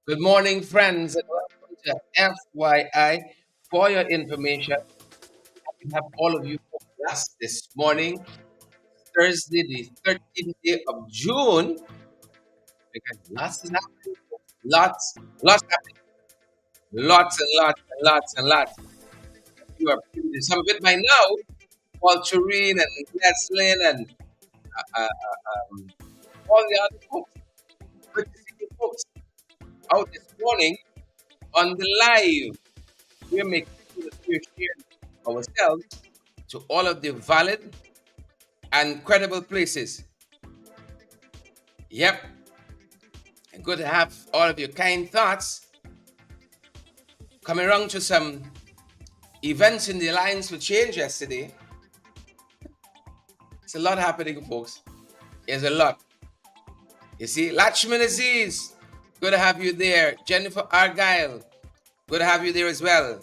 Good morning, friends, and welcome to FYI. For your information, we have all of you with us this morning, Thursday, the 13th day of June. Because lots is happening. Lots happening. Lots and lots and lots and lots. You are privy to some of it by now. Paul Tureen and Leslin and uh, uh, um, all the other folks. Good to see you folks out this morning on the live. We're making sure that we're sharing ourselves to all of the valid and credible places. Yep, and good to have all of your kind thoughts coming around to some events in the Alliance for Change yesterday. It's a lot happening, folks. There's a lot. You see, Lachman Aziz, good to have you there. Jennifer Argyle, good to have you there as well.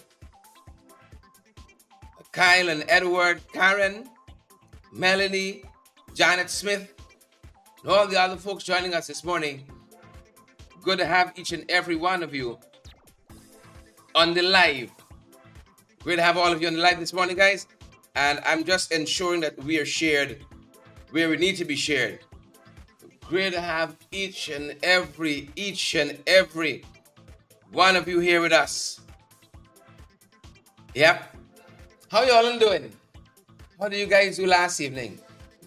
Kyle and Edward, Karen, Melanie, Janet Smith, and all the other folks joining us this morning. Good to have each and every one of you on the live. Great to have all of you on the live this morning, guys. And I'm just ensuring that we are shared where we need to be shared. Great to have each and every one of you here with us. Yep. How y'all doing? What did you guys do last evening?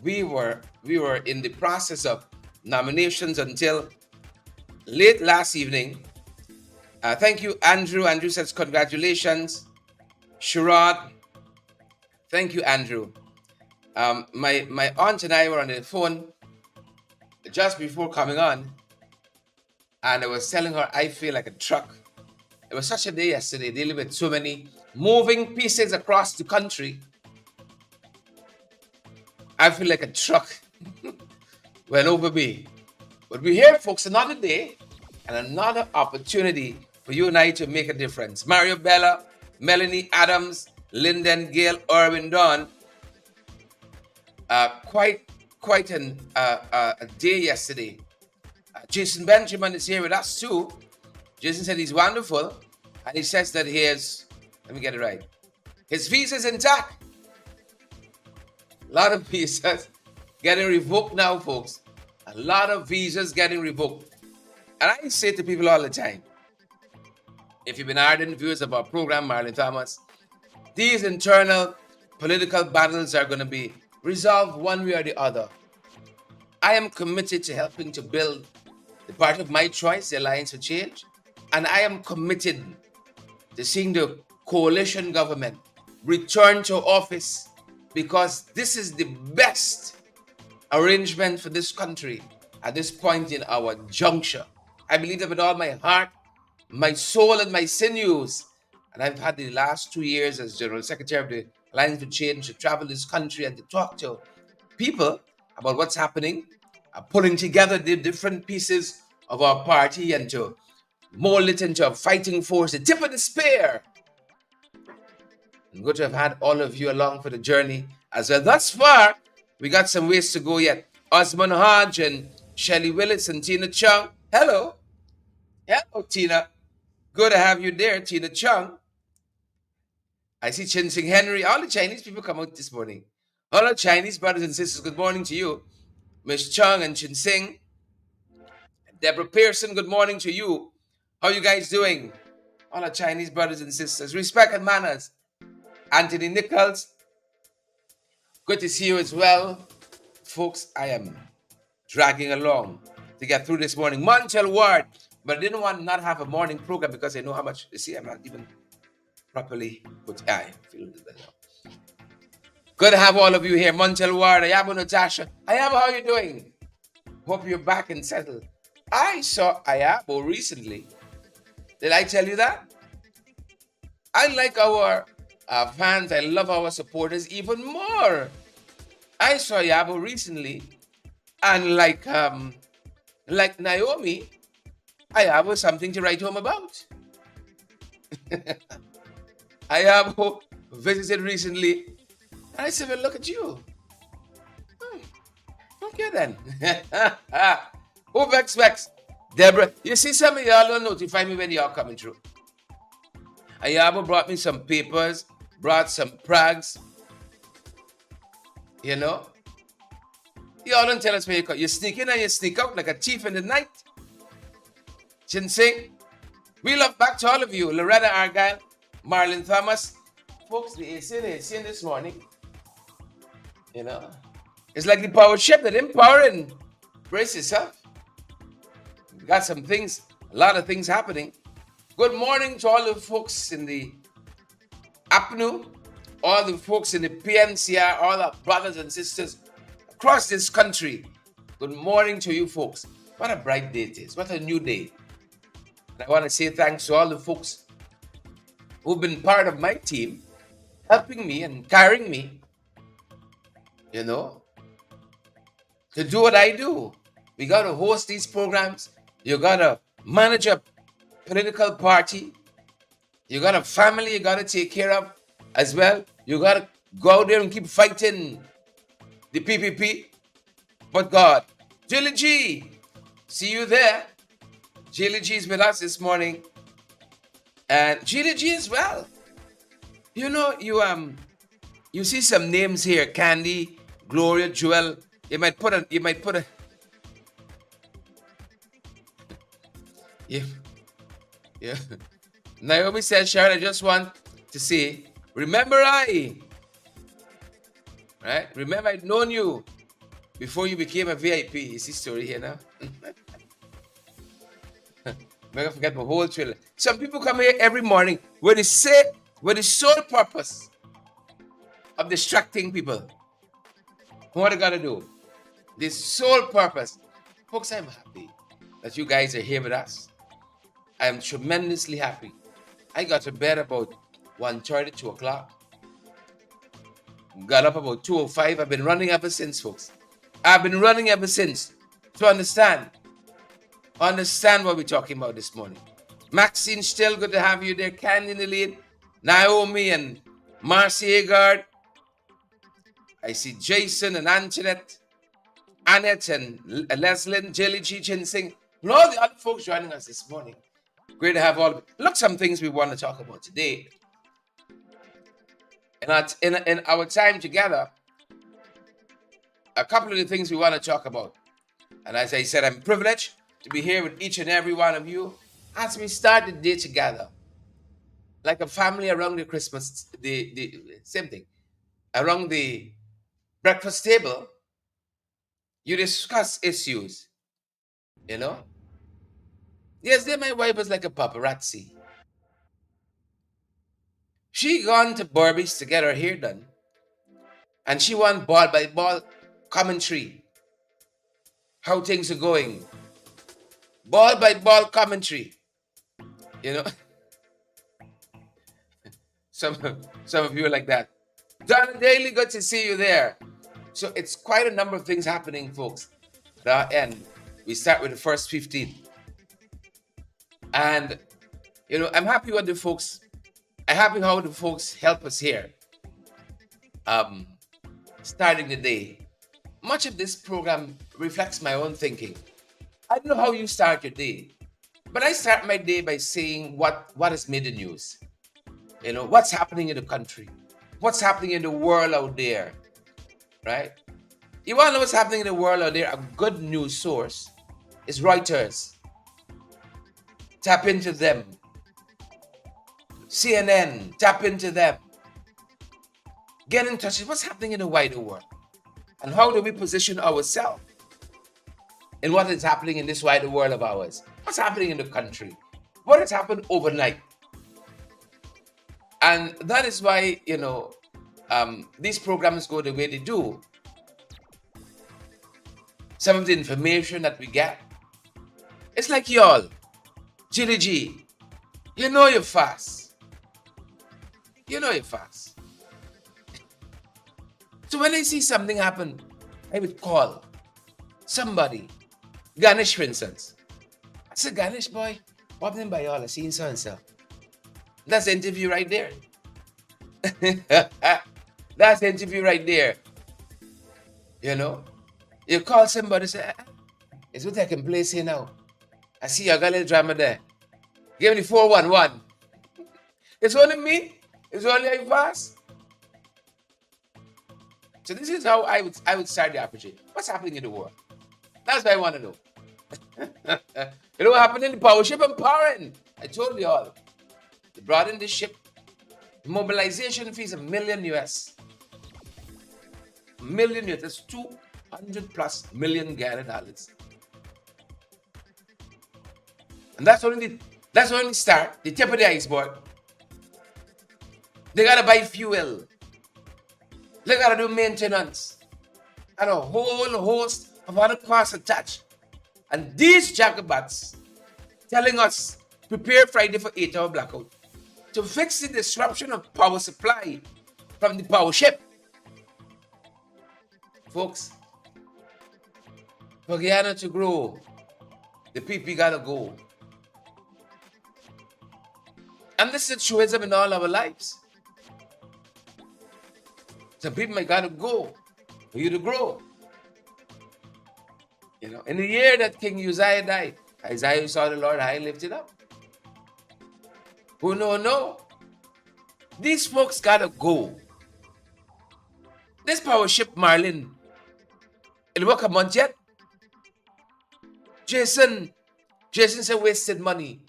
We were in the process of nominations until late last evening. Thank you, Andrew. Andrew says congratulations. Sherrod, thank you, Andrew. My aunt and I were on the phone just before coming on, and I was telling her I feel like a truck. It was such a day yesterday, dealing with so many moving pieces across the country. I feel like a truck went over me. But we're here, folks, another day and another opportunity for you and I to make a difference. Mario Bella, Melanie Adams, Lyndon Gale, Irwin Dawn. Quite a day yesterday. Jason Benjamin is here with us too. Jason said he's wonderful, and he says that let me get it right, his visa's intact. A lot of visas getting revoked now, folks. A lot of visas getting revoked. And I say to people all the time, if you've been ardent viewers of our program, Marlon Thomas, these internal political battles are going to be resolved one way or the other. I am committed to helping to build the party of my choice, the Alliance for Change, and I am committed to seeing the coalition government return to office, because this is the best arrangement for this country at this point in our juncture. I believe that with all my heart, my soul, and my sinews. And I've had the last 2 years as General Secretary of the Alliance for Change to travel this country and to talk to people about what's happening, pulling together the different pieces of our party and to mold it into a fighting force, the tip of the spear. I'm good to have had all of you along for the journey as well. Thus far, we got some ways to go yet. Osman Hodge and Shelley Willis and Tina Chung. Hello. Hello, Tina. Good to have you there, Tina Chung. I see Chin Sing Henry. All the Chinese people come out this morning. All our Chinese brothers and sisters, good morning to you. Miss Chung and Chin Sing. Deborah Pearson, good morning to you. How you guys doing? All our Chinese brothers and sisters. Respect and manners. Anthony Nichols, good to see you as well. Folks, I am dragging along to get through this morning. Montel Ward, but I didn't want to not have a morning program because I know how much, you see, I'm not even properly put. I feel it now. Good to have all of you here. Montel Ward, Ayabo Natasha. Ayabo, how you doing? Hope you're back and settled. I saw Ayabo recently. Did I tell you that? I like our fans. I love our supporters even more. I saw Yabo recently, and like Naomi, I have something to write home about. I have visited recently, and I said, well, look at you. Okay then. Who Vex? Deborah, you see some of y'all don't notify me when y'all coming through. And y'all brought me some papers, brought some prags, you know. Y'all don't tell us where you come. You sneak in and you sneak out like a thief in the night. Ginseng. We love back to all of you. Loretta Argyle, Marlon Thomas. Folks, the AC in this morning. You know. It's like the power ship that empowering. Brace yourself. We got some things, a lot of things happening. Good morning to all the folks in the APNU, all the folks in the PNCR, all our brothers and sisters across this country. Good morning to you folks. What a bright day it is. What a new day. And I want to say thanks to all the folks who've been part of my team, helping me and carrying me, you know, to do what I do. We got to host these programs. You got to manage a political party. You got a family you got to take care of as well. You got to go out there and keep fighting the PPP. But God, Jilly G, see you there. Jilly G is with us this morning. And Jilly G as well. You know, you see some names here. Candy, Gloria, Joel. You might put a yeah. Naomi says, Sharon, I just want to say, remember right? Remember I'd known you before you became a VIP. You see story here now? I'm gonna forget my whole trailer. Some people come here every morning with the sole purpose of distracting people. What I gotta do? The sole purpose. Folks, I'm happy that you guys are here with us. I am tremendously happy. I got to bed about 1:30, 2 o'clock. Got up about 2:05. I've been running ever since, folks. I've been running ever since to understand what we're talking about this morning. Maxine, still good to have you there. Candy in the lead. Naomi and Marcy Agard. I see Jason and Antoinette, Annette and Leslyn, Jelly G, Ginseng, and all the other folks joining us this morning. Great to have all. Look, some things we want to talk about today. And in our time together, a couple of the things we want to talk about. And as I said, I'm privileged to be here with each and every one of you as we start the day together. Like a family around the Christmas, the same thing. Around the breakfast table, you discuss issues, you know? Yes, my wife was like a paparazzi. She gone to Barbies to get her hair done. And she want ball by ball commentary. How things are going. Ball by ball commentary. You know? Some of you are like that. Donna Daly, good to see you there. So it's quite a number of things happening, folks. At our end, we start with the first 15. And, you know, I'm happy how the folks help us here. Starting the day. Much of this program reflects my own thinking. I don't know how you start your day, but I start my day by saying what has made the news. You know, what's happening in the country? What's happening in the world out there? Right? You want to know what's happening in the world out there? A good news source is Reuters. Tap into them. CNN, tap into them. Get in touch with what's happening in the wider world. And how do we position ourselves in what is happening in this wider world of ours? What's happening in the country? What has happened overnight? And that is why, you know, these programs go the way they do. Some of the information that we get, it's like y'all, Jilly G, you know you're fast. You know you're fast. So when I see something happen, I would call somebody. Ganesh, for instance. I said, Ganesh, boy, what happened by y'all? I seen so and so. That's the interview right there. That's the interview right there. You know? You call somebody, say, is what taking place here now? I see you got a little drama there. Give me the 411. It's only me. It's only I fast. So this is how I would start the appreciate. What's happening in the world? That's what I want to know. You know what happened in the power ship empowering? I told you all. They brought in this ship. Mobilization fees $1 million US. $1 million US. That's 200 plus million Ghana dollars. And that's only the start, the tip of the iceberg. They gotta buy fuel. They gotta do maintenance. And a whole host of other costs attached. And these jacobats telling us prepare Friday for 8-hour blackout to fix the disruption of power supply from the power ship. Folks, for Guyana to grow, the people gotta go. And this is truism in all our lives. Some people might gotta go for you to grow. You know, in the year that King Uzziah died, Isaiah saw the Lord high and lifted up. Who no. These folks gotta go. This power ship Marlin, it'll work a month yet? Jason said wasted money.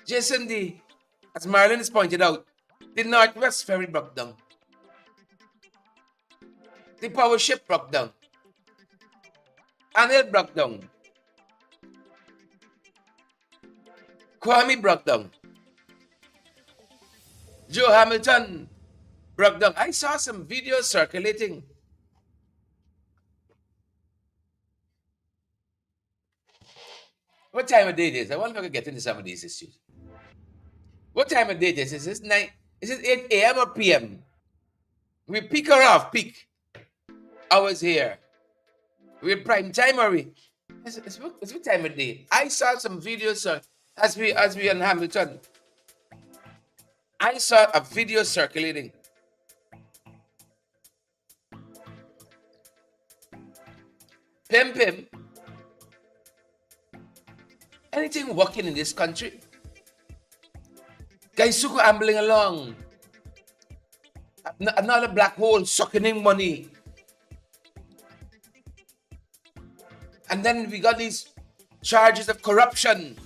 Jason, as Marlin has pointed out, the Northwest Ferry broke down. The power ship broke down. And it broke down. Kwame broke down. Joe Hamilton broke down. I saw some videos circulating. What time of day it is? I wonder if I can get into some of these issues. What time of day it is? Is this 9? Is it 8 a.m. or p.m.? We peak or off peak hours here. We're prime time, are we? It's what time of day? I saw some videos as we on Hamilton. I saw a video circulating. Pim. Anything working in this country? Guys suko ambling along. Another black hole sucking in money. And then we got these charges of corruption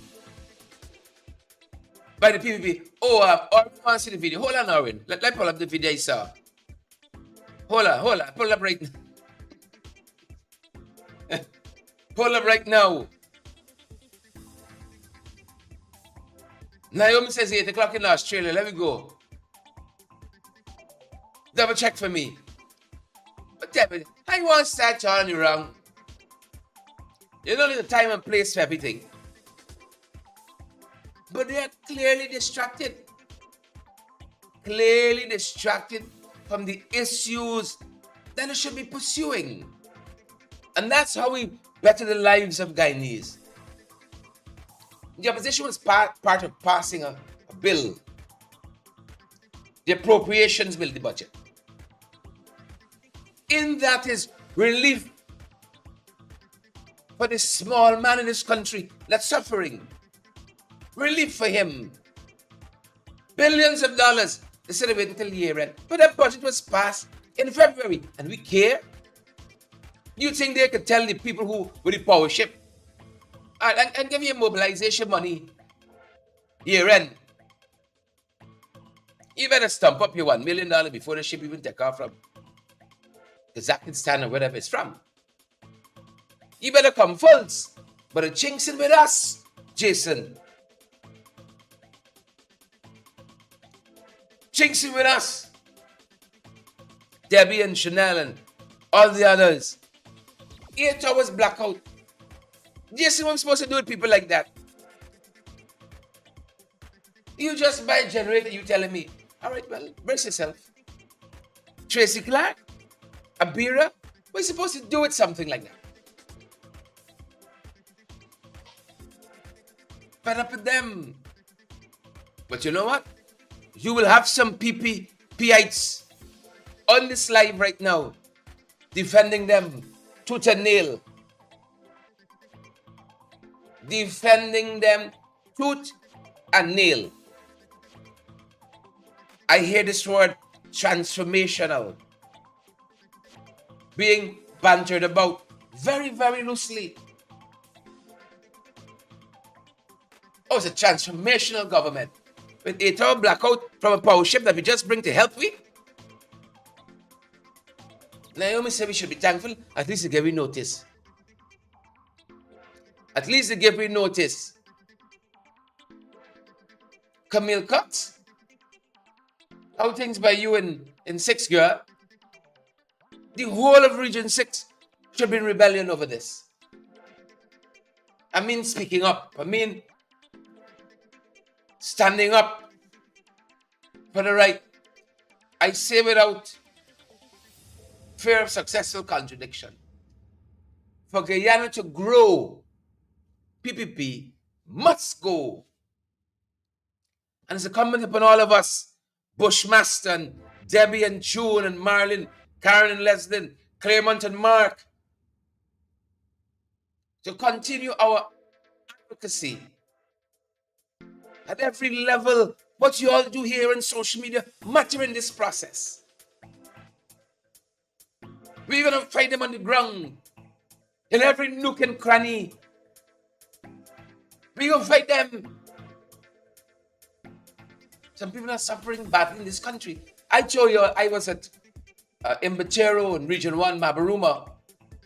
by the PPP. Or I want to see the video. Hold on, Arwin. Let me pull up the video I saw. Hold on. Pull up right now. Pull up right now. Naomi says 8 o'clock in Australia. Let me go. Double check for me. But damn it, I want to start turning you wrong. You don't need the time and place for everything. But they are clearly distracted. Clearly distracted from the issues that they should be pursuing. And that's how we better the lives of Guyanese. The opposition was part of passing a bill. The appropriations bill, the budget. In that is relief for the small man in this country that's suffering. Relief for him. Billions of dollars instead of waiting until year end. But that budget was passed in February. And we care? You think they could tell the people who with the power ship and give you mobilization money year end? You better stump up your $1 million before the ship even take off from Kazakhstan or wherever it's from. You better come fulls. But the chinks in with us, Jason. Chinks in with us. Debbie and Chanel and all the others. 8 hours blackout. Jason, what am I supposed to do with people like that? You just buy a generator, you telling me, all right, well, brace yourself. Tracy Clark? Abira? What are you supposed to do with something like that? Fed up with them. But you know what? You will have some PPPites on this live right now defending them tooth and nail. defending them tooth and nail. I hear this word transformational being bantered about very, very loosely. Oh, it's a transformational government with 8-hour blackout from a power ship that we just bring to help we. Naomi said we should be thankful. At least they gave me notice. At least they gave me notice. Camille Cox, how things by you in 6, girl? The whole of Region 6 should be in rebellion over this. I mean speaking up. I mean standing up for the right. I say without fear of successful contradiction. For Guyana to grow, PPP must go. And it's incumbent upon all of us, Bushmaster and Debbie and June and Marlon, Karen and Leslie, Claremont and Mark, to continue our advocacy at every level. What you all do here on social media matter in this process. We're going to fight them on the ground, in every nook and cranny. We're going to fight them. Some people are suffering badly in this country. I told you I was at Imbatero in Region 1, Mabaruma.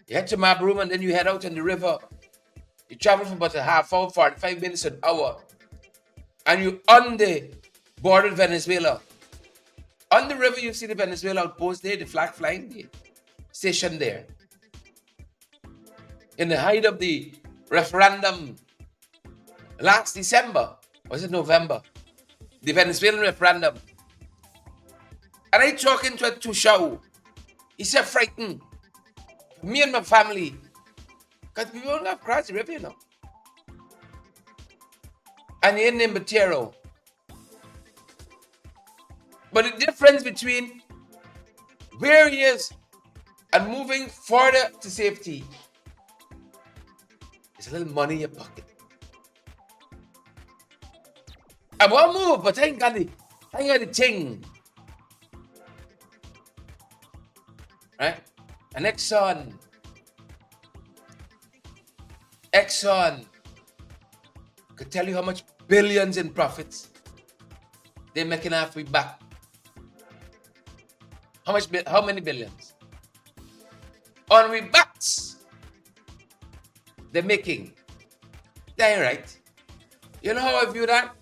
You head to Mabaruma and then you head out on the river. You travel for about a half hour, 45 minutes, an hour. And you're on the border of Venezuela. On the river, you see the Venezuela outpost there, the flag flying there, stationed there. In the height of the referendum last December, was it November? The Venezuelan referendum. And I talking to a Tushau. He said, frightened. Me and my family. Because we don't have crossed the river, you know. And you're in Imbatero. But the difference between where he is and moving further to safety is a little money in your pocket. I want to move, but I ain't got the thing. Right? And Exxon could tell you how much billions in profits they're making after we back. How many billions? On we backs they're making. That ain't right. You know how I view that?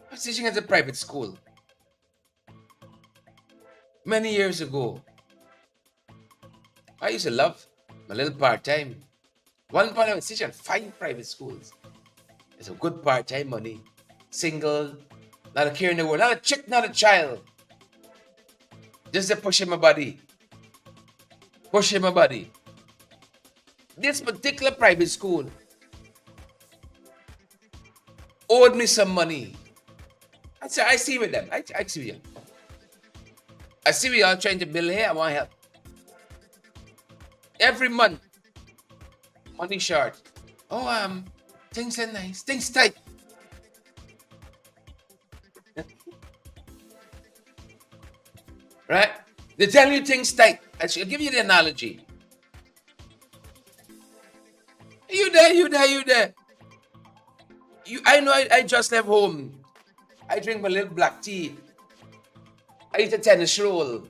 I was teaching at a private school many years ago. I used to love my little part-time. One point I was teaching at 5 private schools. It's a good part-time money. Single, not a care in the world, not a chick, not a child. Just to pushing my body. Pushing my body. This particular private school owed me some money. I said, I see with them. I see with you. I see we all trying to build here. I want help. Every month, money short. Oh, things are nice. Things tight. Right? They tell you things tight. I'll give you the analogy. You there. I know I just left home. I drink my little black tea. I eat a tennis roll.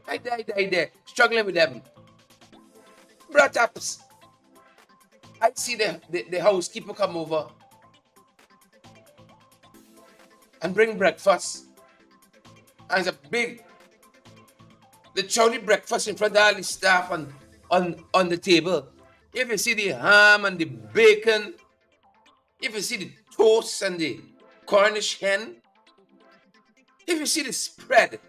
I there. Struggling with them. Brought ups. I see the housekeeper come over and bring breakfast. And it's a big, the chowdy breakfast in front of all the staff on the table. If you see the ham and the bacon, if you see the toast and the Cornish hen, if you see the spread,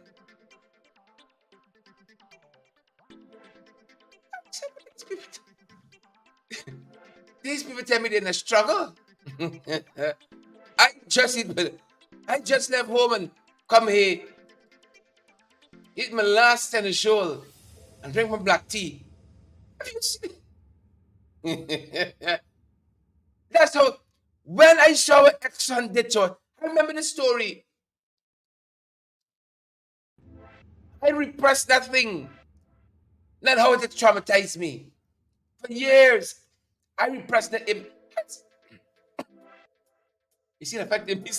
these people tell me they're in a struggle. I just left home and come here, eat my last tennis roll and drink my black tea. Have you seen? That's how, when I saw what Exxon did to it, I remember the story. I repressed that thing. Not how it traumatized me. For years, I repressed the impact. You see, it affected me,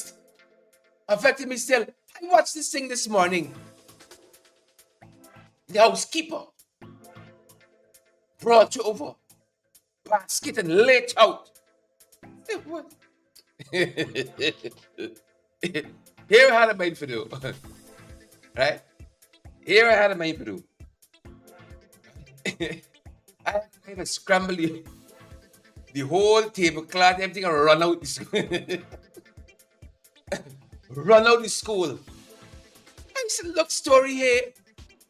affected me still. I watched this thing this morning. The housekeeper brought you over, basket and laid out. What? Here I had a mind for do. Right? Here I had a mind for do. I had to scramble the whole tablecloth, everything, and run out the school. Run out the school. I said, look, story here.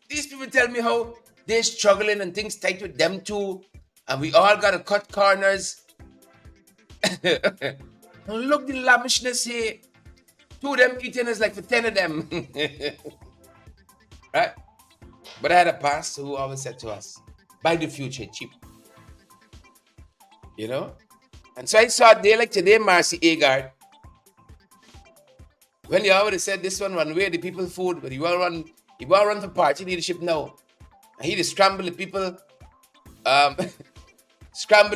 These people tell me how they're struggling and things tight with them too. And we all got to cut corners. Look, the lavishness here. 2 of them eating is like for 10 of them. Right? But I had a pastor who always said to us, buy the future cheap. You know? And so I saw a day like today, Marcy Agard. When you already said this one run away the people food, but you want to run for party leadership now. And he just scramble the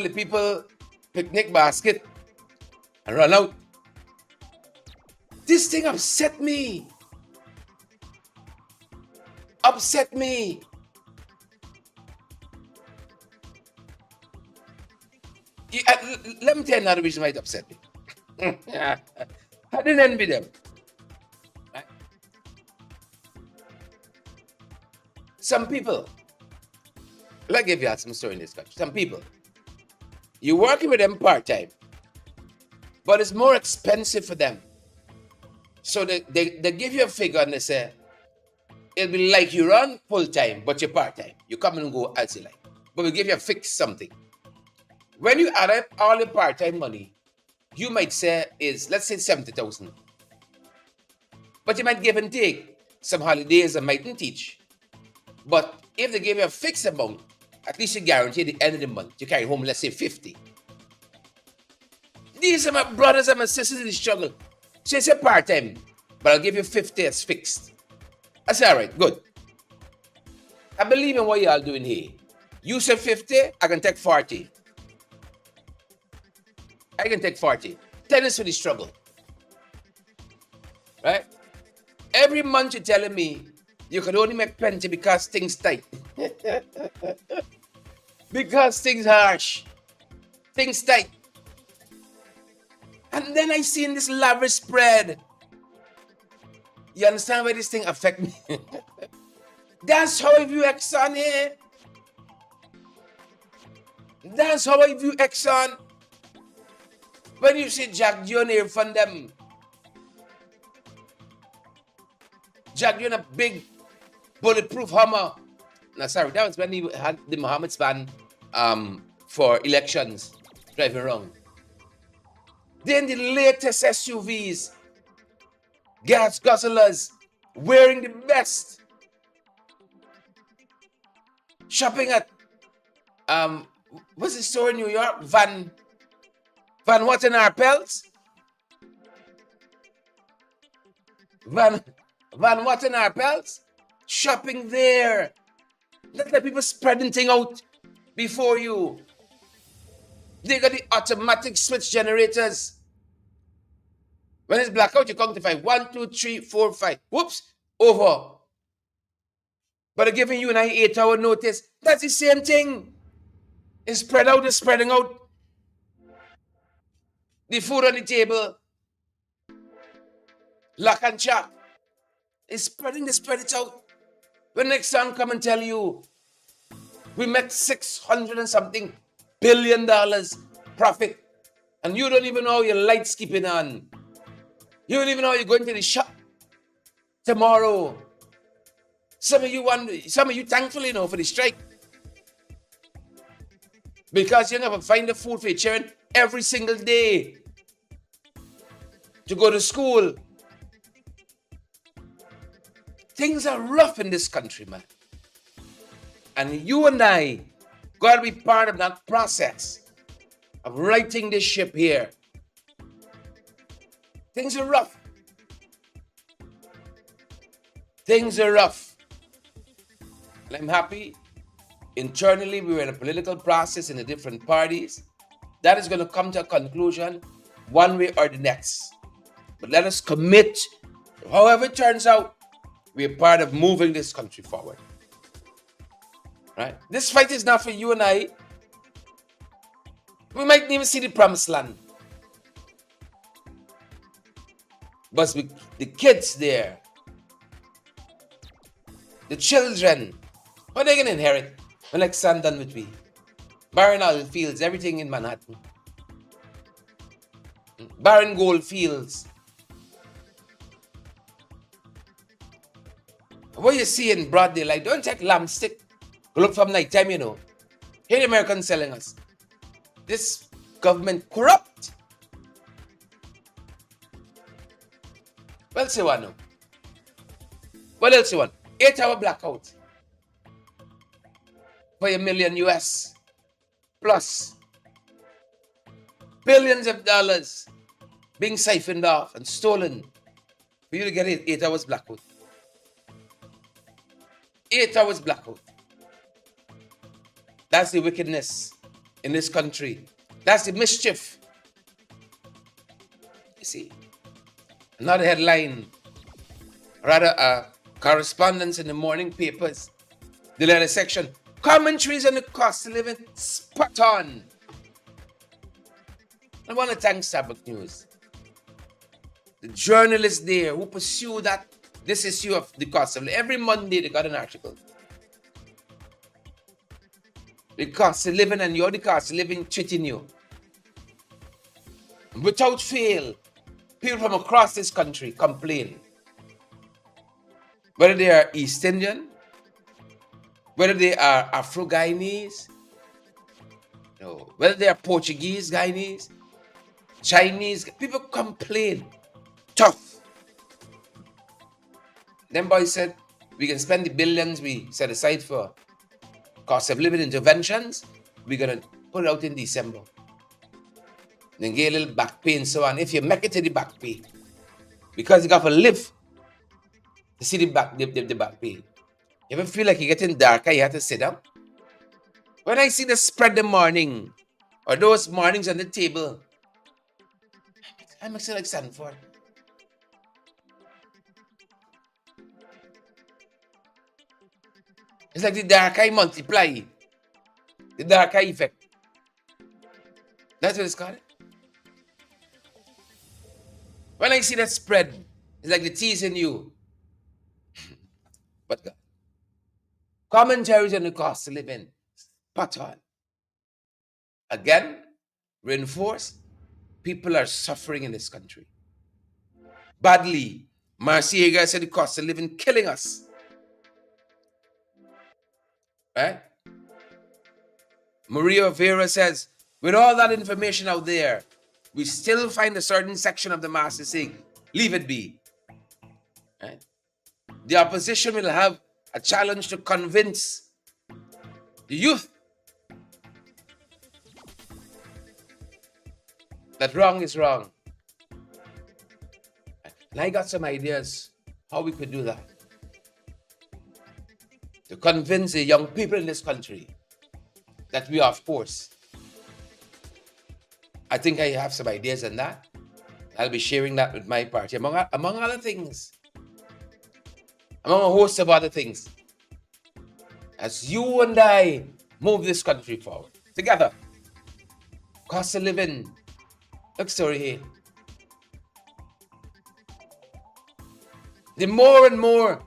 people, picnic basket, and run out. This thing upset me. Upset me. Let me tell you another reason why it upset me. I didn't envy them. Right? Some people, let me give you some story in this country. Some people, you're working with them part-time, but it's more expensive for them. So they give you a figure and they say, it'll be like you run full-time, but you're part-time. You come and go as you like. But we give you a fixed something. When you add up all your part-time money, you might say is, let's say 70,000. But you might give and take. Some holidays I mightn't teach. But if they give you a fixed amount, at least you guarantee at the end of the month, you carry home, let's say 50. These are my brothers and my sisters in the struggle. So it's a part-time, but I'll give you 50 as fixed. I say, all right, good. I believe in what y'all doing here. You say 50, I can take 40. I can take 40. 10 is for the struggle. Right? Every month you're telling me you can only make 20 because things tight. Because things harsh. Things tight. And then I see in this lavish spread. You understand why this thing affect me? That's how I view Exxon here. That's how I view Exxon. When you see Jack Jr. from them, Jack Jr. a big bulletproof Hummer. No, sorry, that was when he had the Mohammed span for elections, driving around. Then the latest SUVs, gas guzzlers, wearing the best, shopping at what's the store in New York? Van Wattenarpels? Van Wattenarpels? Shopping there. Let the people spreading thing out before you. They got the automatic switch generators. When it's blackout, you count to 5. 1, 2, 3, 4, 5. Whoops, over. But they're giving you an 8-hour notice. That's the same thing. It's spread out, it's spreading out. The food on the table, lock and chop. It's spreading, they spread it out. When next time come and tell you, we make $600 and something billion profit, and you don't even know your lights keeping on. You don't even know you're going to the shop tomorrow. Some of you thankful, you know, for the strike. Because you never find the food for your children every single day to go to school. Things are rough in this country, man. And you and I got to be part of that process of righting this ship here. Things are rough. Things are rough. And I'm happy. Internally, we were in a political process in the different parties. That is going to come to a conclusion one way or the next. But let us commit, however it turns out, we are part of moving this country forward. Right? This fight is not for you and I. We might even see the promised land. But the kids there, the children, what are they going to inherit when Alexander done with we? Barren oil fields, everything in Manhattan. Barren gold fields. What you see in broad daylight, don't take lamp stick. Go look from night time, you know. Here the Americans selling us. This government corrupt. What else you want now? What else you want? 8-hour blackout. For $1 million US. Plus. Billions of dollars being siphoned off and stolen for you to get 8 hours blackout. 8 hours blackout. That's the wickedness in this country. That's the mischief. You see, another headline, rather a correspondence in the morning papers, the letter section, commentaries on the cost of living, spot on. I want to thank Sabbath News. The journalists there who pursue this issue of the cost of living. Every Monday they got an article. The cost of living and you're the cost of living treating you. Without fail, people from across this country complain. Whether they are East Indian, whether they are Afro-Guyanese, whether they are Portuguese Guyanese, Chinese, people complain. Tough. Them boys said, we can spend the billions we set aside for cost of living interventions. We're going to put it out in December. Then get a little back pay and so on. If you make it to the back pay, because you got to live to see the back pay. You ever feel like you're getting darker, you have to sit down? When I see the spread the morning, or those mornings on the table, I'm actually like Sanford. It's like the dark eye multiply. The dark eye effect. That's what it's called. When I see that spread, it's like the teasing you. But God. Commentaries on the cost of living. Spot on. Again, reinforce. People are suffering in this country. Badly. Marcia said the cost of living killing us. Right? Maria Vera says, with all that information out there, we still find a certain section of the masses saying, leave it be. Right? The opposition will have a challenge to convince the youth that wrong is wrong. And I got some ideas how we could do that. To convince the young people in this country that we are, of course. I think I have some ideas on that. I'll be sharing that with my party, among other things. Among a host of other things. As you and I move this country forward. Together. Cost of living. Look, story here. The more and more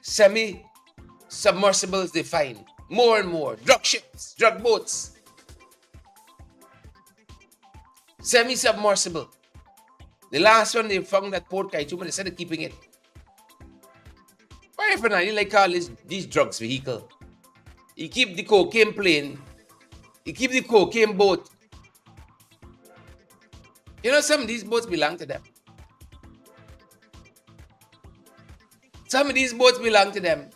semi-submersibles they find. More and more. Drug ships, drug boats. Semi-submersible. The last one they found at Port Kaituma, they started keeping it. Why for now? You like call these drugs vehicle. You keep the cocaine plane. You keep the cocaine boat. You know, some of these boats belong to them. Some of these boats belong to them.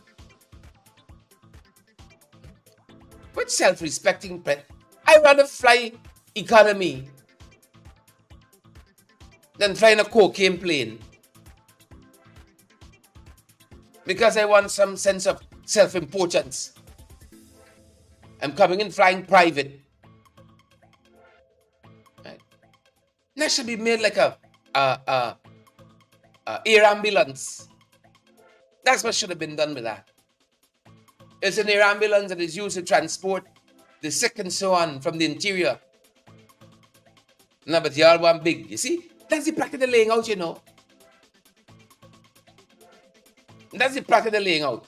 With self-respecting plane. I rather fly economy than fly in a cocaine plane. Because I want some sense of self-importance. I'm coming in flying private. Right? That should be made like a air ambulance. That's what should have been done with that. It's an air ambulance that is used to transport the sick and so on from the interior. No, but y'all want big. You see, that's the practical laying out, you know. That's the practical laying out.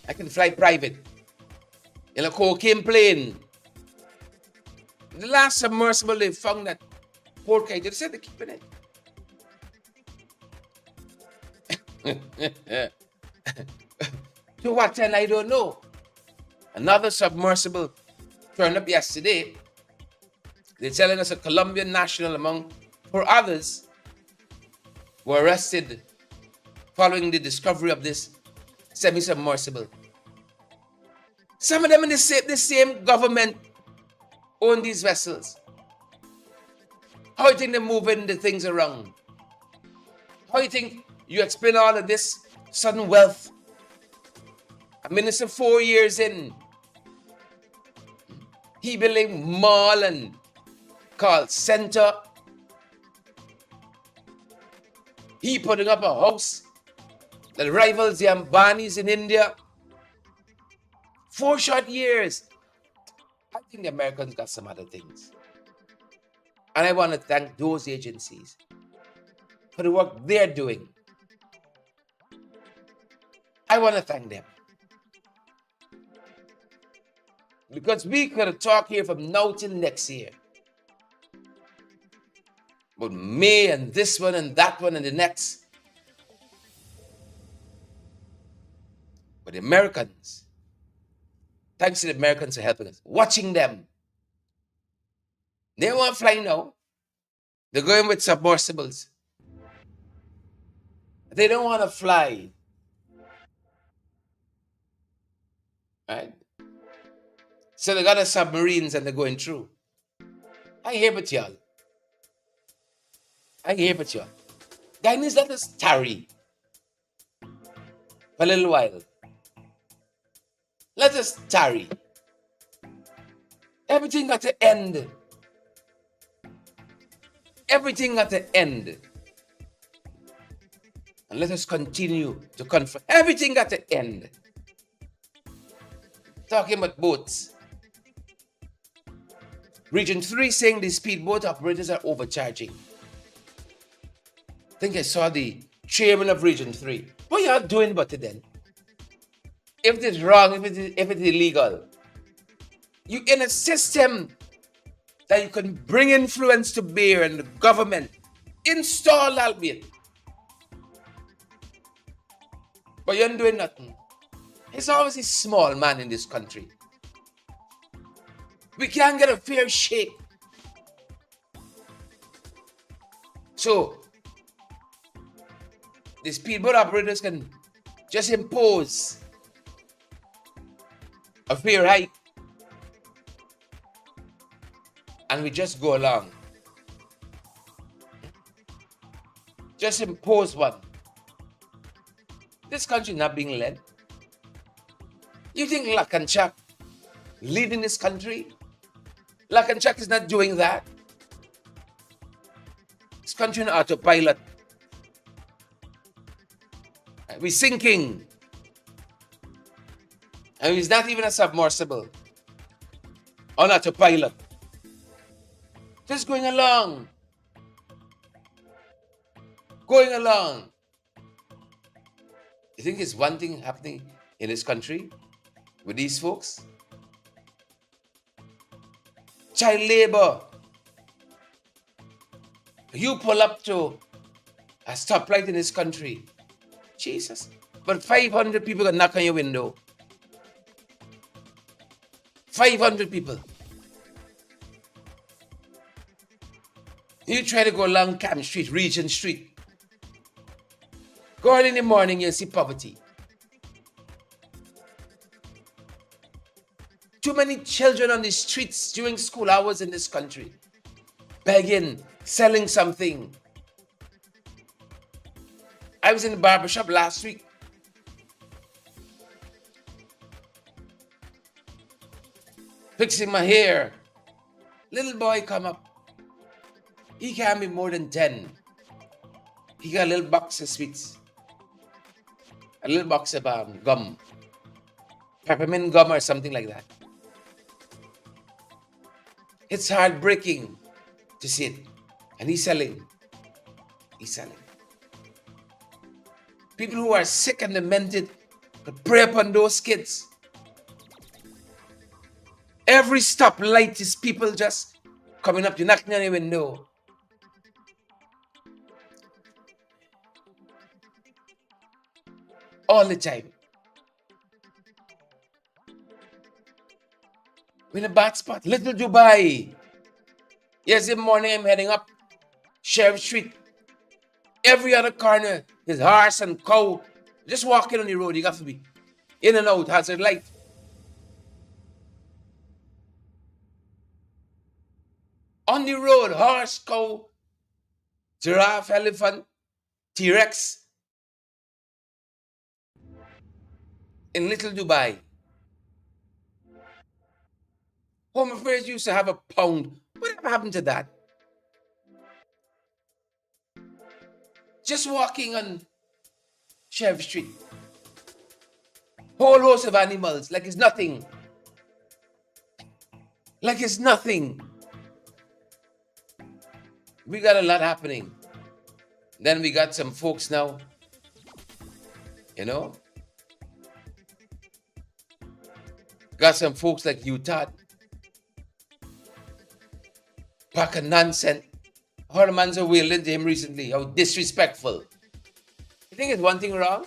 I can fly private in a cocaine plane. The last submersible they found that poor guy, they said they're keeping it. To what end, I don't know. Another submersible turned up yesterday. They're telling us a Colombian national, among four others, were arrested following the discovery of this semi-submersible. Some of them in the same government own these vessels. How do you think they're moving the things around? How do you think you explain all of this sudden wealth? A minister 4 years in, he building mall and call center. He putting up a house that rivals the Ambanis in India. 4 short years. I think the Americans got some other things. And I want to thank those agencies for the work they're doing. I want to thank them. Because we could have talked here from now till next year. But May and this one and that one and the next. But the Americans, thanks to the Americans for helping us, watching them. They don't want to fly now. They're going with submersibles. They don't want to fly. Right? So they got the submarines and they're going through. I hear about y'all. Guys, let us tarry for a little while. Let us tarry. Everything got to end. Everything got to end. And let us continue to confront. Everything got to end. Talking about boats. Region 3 saying the speedboat operators are overcharging. I think I saw the chairman of Region 3. What y'all doing about it then? If it is wrong, if it is illegal, you in a system that you can bring influence to bear and the government install that bit. But you ain't doing nothing. It's always a small man in this country. We can't get a fair shake. So, the speedboat operators can just impose a fair hike and we just go along. Just impose one. This country not being led. You think Lakanchak leading this country? Lakanchak is not doing that. This country on autopilot. We're sinking. And it's not even a submersible. On autopilot. Just going along. Going along. You think there's one thing happening in this country with these folks? Child labor. You pull up to a stoplight in this country. Jesus. But 500 people can knock on your window. 500 people. You try to go along Camp Street, Regent Street. Go early in the morning, you'll see poverty. Too many children on the streets during school hours in this country, begging, selling something. I was in the barbershop last week. Fixing my hair. Little boy come up. He can't be more than 10. He got a little box of sweets. A little box of gum. Peppermint gum or something like that. It's heartbreaking to see it. And he's selling. He's selling. People who are sick and demented could prey upon those kids. Every stoplight is people just coming up to knocking on your window. All the time. We're in a bad spot. Little Dubai. Yesterday morning I'm heading up Sheriff Street. Every other corner is horse and cow. Just walking on the road, you got to be in and out, hazard light. On the road, horse, cow, giraffe, elephant, T-Rex. In Little Dubai. Home Affairs used to have a pound. Whatever happened to that? Just walking on Sheriff Street. Whole host of animals, like it's nothing. Like it's nothing. We got a lot happening. Then we got some folks now, you know. Got some folks like Utah. Pack of nonsense. How the man's wailing to him recently. How disrespectful. You think it's one thing wrong?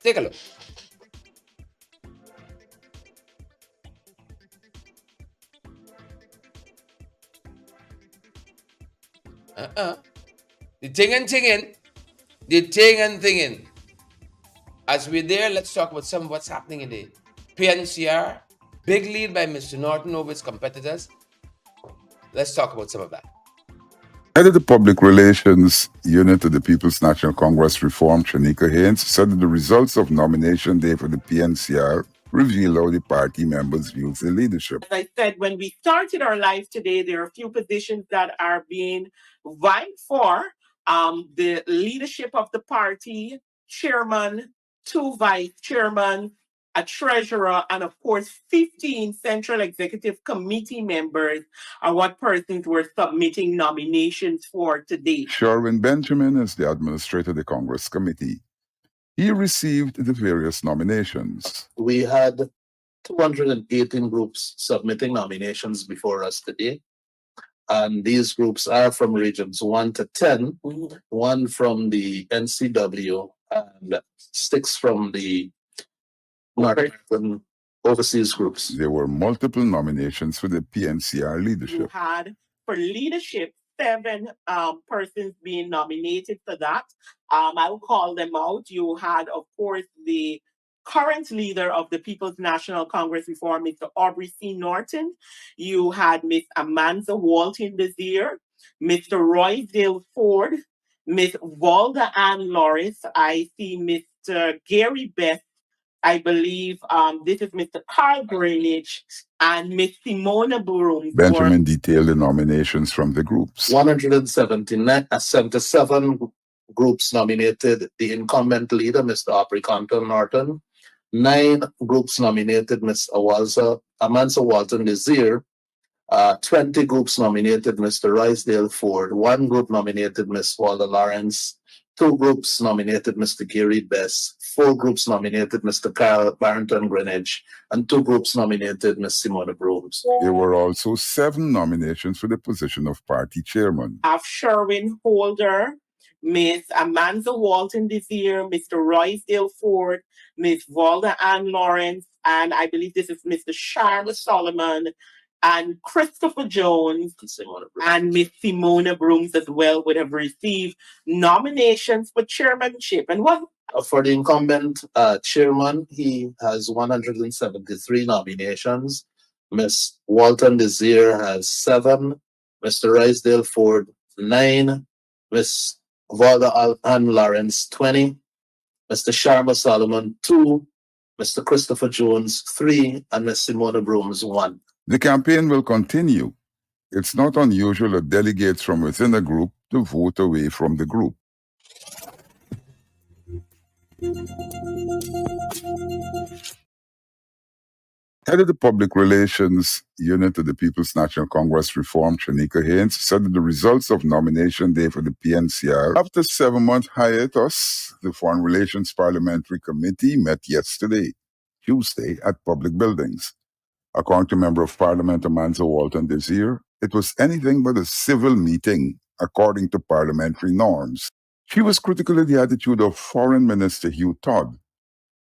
Take a look. The thing and thinging. The thing and thinging. As we're there, let's talk about some of what's happening in the PNCR. Big lead by Mr. Norton over its competitors. Let's talk about some of that. Head of the Public Relations Unit of the People's National Congress Reform, Shanika Haynes, said that the results of nomination day for the PNCR reveal how the party members view the leadership. As I said, when we started our life today, there are a few positions that are being vying for. The leadership of the party, chairman, 2 vice chairman, a treasurer, and of course, 15 Central Executive Committee members are what persons were submitting nominations for today. Sherwin Benjamin is the administrator of the Congress Committee. He received the various nominations. We had 218 groups submitting nominations before us today. And these groups are from regions 1 to 10, 1 from the NCW, and 6 from the North American overseas groups. There were multiple nominations for the PNCR leadership. You had for leadership 7 persons being nominated for that. I will call them out. You had, of course, the current leader of the People's National Congress Reform, Mr. Aubrey C. Norton. You had Ms. Amanda Walton Desir, Mr. Roydale Ford, Ms. Valda Ann Lawrence. I see Mr. Gary Best. I believe this is Mr. Carl Greenwich and Ms. Simona Broom. Benjamin detailed the nominations from the groups. 177 groups nominated the incumbent leader, Mr. Aubrey Compton Norton. 9 groups nominated Ms. Amansa Walton Desir. 20 groups nominated Mr. Roysdale Ford. 1 group nominated Ms. Walda Lawrence. 2 groups nominated Mr. Gary Best. 4 groups nominated Mr. Carl Barrington Greenwich. And 2 groups nominated Ms. Simona Brooms. There were also 7 nominations for the position of party chairman. Of Sherwin Holder, Ms. Amanda Walton Desir, Mr. Roysdale Ford, Ms. Valda Ann Lawrence, and I believe this is Mr. Charles Solomon, and Christopher Jones, and Ms. Simona Brooms as well would have received nominations for chairmanship. And what? For the incumbent chairman, he has 173 nominations. Miss Walton Desir has 7. Mr. Risedale Ford, 9. Miss Valda Ann Lawrence, 20. Mr. Sharma Solomon, 2. Mr. Christopher Jones, 3. And Miss Simona Brooms, 1. The campaign will continue. It's not unusual that delegates from within a group to vote away from the group. Head of the Public Relations Unit of the People's National Congress Reform, Shanika Haynes, said that the results of nomination day for the PNCR, after 7-month hiatus, the Foreign Relations Parliamentary Committee met yesterday, Tuesday, at public buildings. According to Member of Parliament Amanza Walton Desir, it was anything but a civil meeting, according to parliamentary norms. She was critical of the attitude of Foreign Minister Hugh Todd.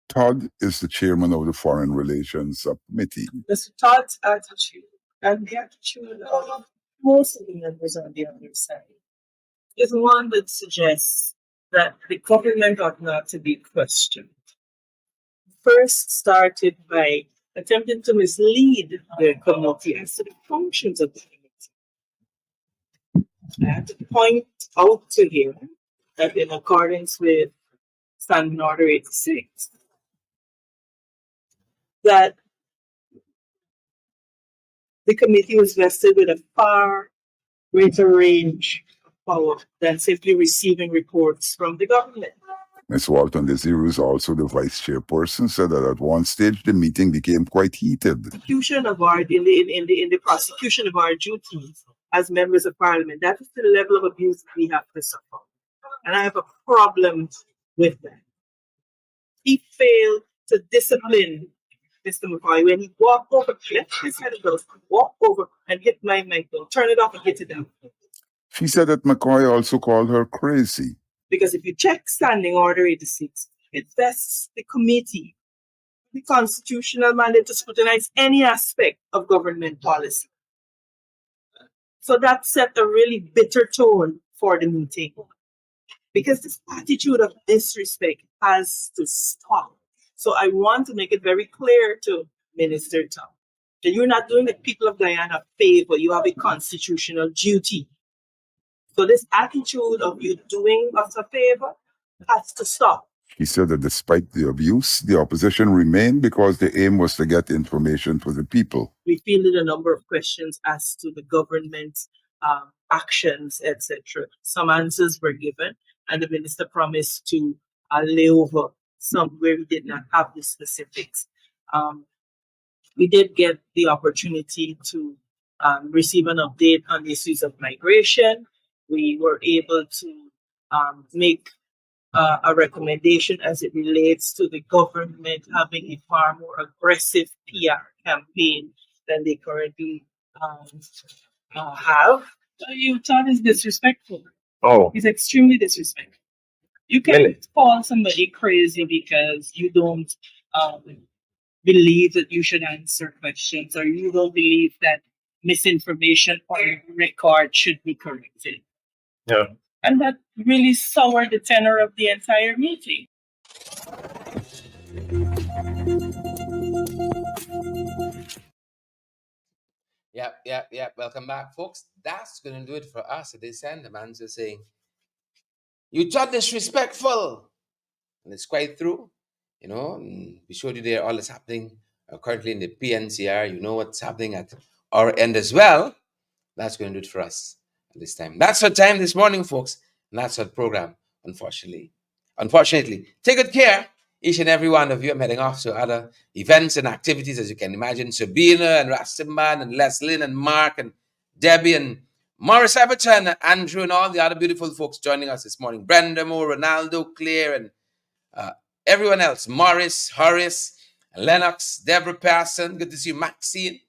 Todd is the chairman of the Foreign Relations Subcommittee. Mr. Todd's attitude and the attitude of most of the members on the other side is one that suggests that the government ought not to be questioned. First started by attempting to mislead the committee as to the functions of the committee. I had to point out to him that in accordance with Standing Order 86, that the committee was vested with a far greater range of power than simply receiving reports from the government. Ms. Walton Desir, who is also the vice chairperson, said that at one stage the meeting became quite heated. Prosecution of our in the prosecution of our duties as members of parliament, that is the level of abuse we have to suffer. And I have a problem with that. He failed to discipline Mr. McCoy when he walked over, left his head of those, walk over and hit my microphone, turn it off and hit it down. She said that McCoy also called her crazy. Because if you check Standing Order 86, it vests the committee the constitutional mandate to scrutinize any aspect of government policy. So that set a really bitter tone for the meeting. Because this attitude of disrespect has to stop. So I want to make it very clear to Minister Tom that you're not doing the people of Guyana a favor. You have a constitutional duty. So this attitude of you doing us a favor has to stop. He said that despite the abuse, the opposition remained because the aim was to get information for the people. We fielded a number of questions as to the government's actions, etc. Some answers were given, and the minister promised to lay over some where we did not have the specifics. We did get the opportunity to receive an update on the issues of migration. We were able to make a recommendation as it relates to the government having a far more aggressive PR campaign than they currently have. Todd is disrespectful. Oh, He's extremely disrespectful. You can't call somebody crazy because you don't believe that you should answer questions, or you don't believe that misinformation on your record should be corrected. yeah. And that really soured the tenor of the entire meeting. Yep. Welcome back, folks. That's going to do it for us at this end. The man's just saying, you thought disrespectful. And it's quite true. You know, we showed you there all that's happening currently in the PNCR. You know what's happening at our end as well. That's going to do it for us at this time. That's our time this morning, folks. And that's our program, unfortunately. Take good care, each and every one of you. I'm heading off to other events and activities, as you can imagine. Sabina and Rastaman and Leslie and Mark and Debbie and Morris Everton and Andrew and all the other beautiful folks joining us this morning. Brenda Moore, Ronaldo, Claire, and everyone else. Morris, Horace, Lennox, Deborah Pearson. Good to see you, Maxine.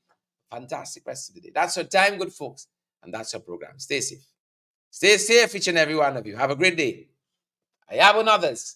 Fantastic rest of the day. That's our time, good folks. And that's our program. Stay safe. Stay safe, each and every one of you. Have a great day. I have on others.